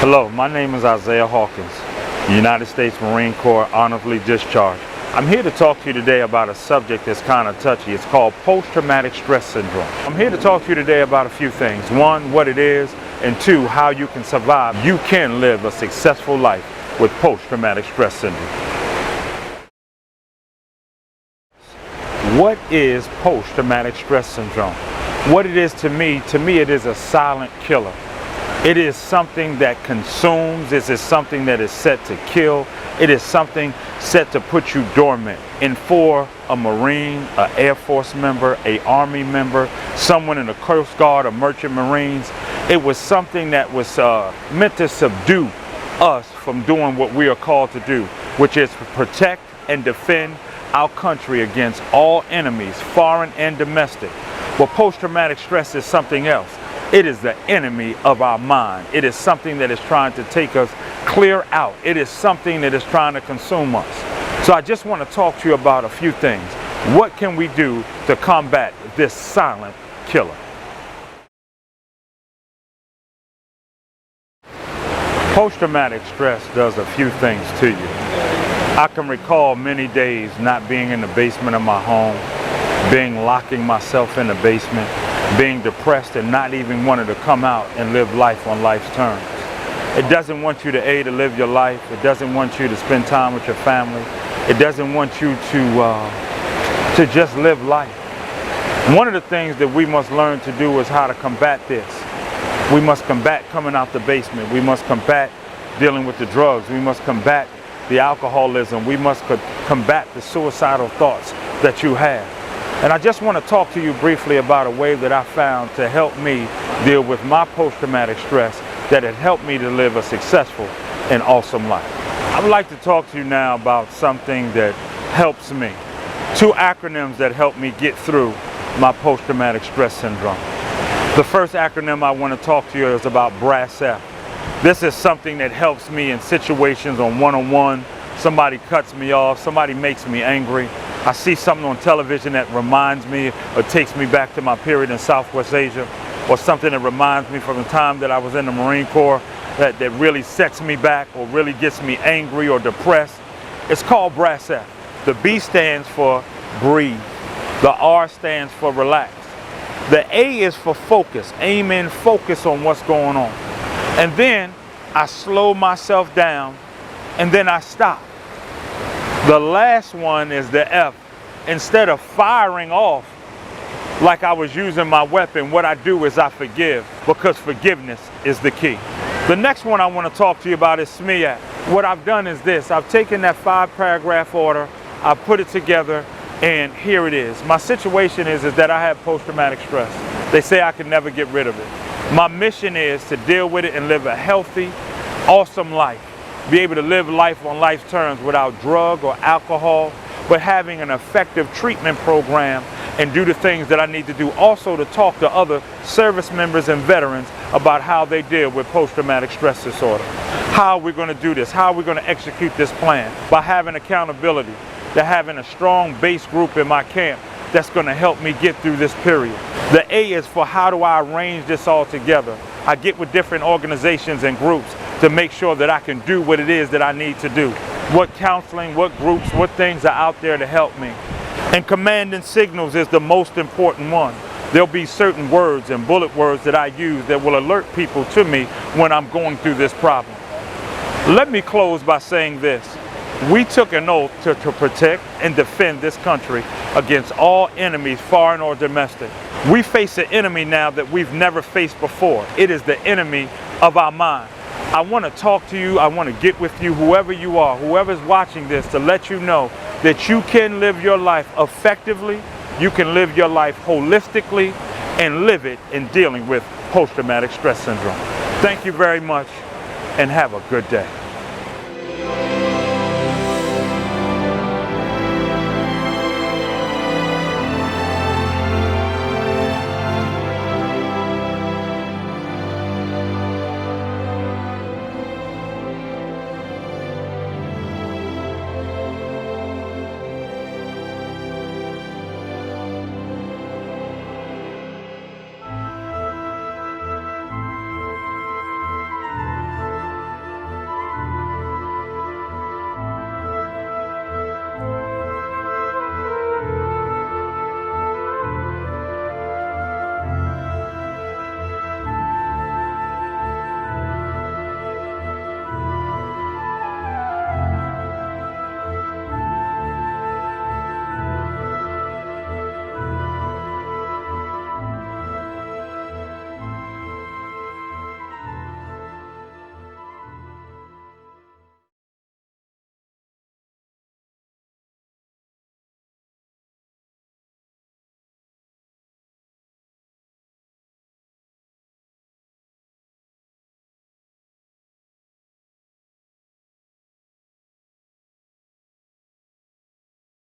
Hello, my name is Isiah Hawkins, United States Marine Corps honorably discharged. I'm here to talk to you today about a subject that's kind of touchy. It's called post-traumatic stress syndrome. I'm here to talk to you today about a few things. One, what it is, and two, how you can survive. You can live a successful life with post-traumatic stress syndrome. What is post-traumatic stress syndrome? What it is to me it is a silent killer. It is something that consumes. It is something that is set to kill. It is something set to put you dormant. And for a Marine, an Air Force member, an Army member, someone in the Coast Guard or Merchant Marines, it was something that was meant to subdue us from doing what we are called to do, which is to protect and defend our country against all enemies, foreign and domestic. But post-traumatic stress is something else. It is the enemy of our mind. It is something that is trying to take us clear out. It is something that is trying to consume us. So I just want to talk to you about a few things. What can we do to combat this silent killer? Post-traumatic stress does a few things to you. I can recall many days not being in the basement of my home, locking myself in the basement, being depressed and not even wanting to come out and live life on life's terms. It doesn't want you to live your life. It doesn't want you to spend time with your family. It doesn't want you to just live life. One of the things that we must learn to do is how to combat this. We must combat coming out the basement. We must combat dealing with the drugs. We must combat the alcoholism. We must combat the suicidal thoughts that you have. And I just want to talk to you briefly about a way that I found to help me deal with my post-traumatic stress that had helped me to live a successful and awesome life. I would like to talk to you now about something that helps me. Two acronyms that help me get through my post-traumatic stress syndrome. The first acronym I want to talk to you is about BRASS F. This is something that helps me in situations on one-on-one. Somebody cuts me off, somebody makes me angry. I see something on television that reminds me or takes me back to my period in Southwest Asia, or something that reminds me from the time that I was in the Marine Corps that really sets me back or really gets me angry or depressed. It's called BRASS F. The B stands for breathe. The R stands for relax. The A is for focus. Aim in, focus on what's going on. And then I slow myself down and then I stop. The last one is the F. Instead of firing off like I was using my weapon, what I do is I forgive, because forgiveness is the key. The next one I want to talk to you about is SMEAT. What I've done is this. I've taken that 5-paragraph order, I've put it together, and here it is. My situation is that I have post-traumatic stress. They say I can never get rid of it. My mission is to deal with it and live a healthy, awesome life. Be able to live life on life's terms without drug or alcohol, but having an effective treatment program and do the things that I need to do. Also to talk to other service members and veterans about how they deal with post-traumatic stress disorder. How we're going to do this, how we're going to execute this plan. By having accountability, to having a strong base group in my camp that's going to help me get through this period. The A is for how do I arrange this all together. I get with different organizations and groups to make sure that I can do what it is that I need to do. What counseling, what groups, what things are out there to help me. And command and signals is the most important one. There'll be certain words and bullet words that I use that will alert people to me when I'm going through this problem. Let me close by saying this. We took an oath to protect and defend this country against all enemies, foreign or domestic. We face an enemy now that we've never faced before. It is the enemy of our mind. I want to talk to you, I want to get with you, whoever you are, whoever's watching this, to let you know that you can live your life effectively, you can live your life holistically, and live it in dealing with post-traumatic stress syndrome. Thank you very much, and have a good day.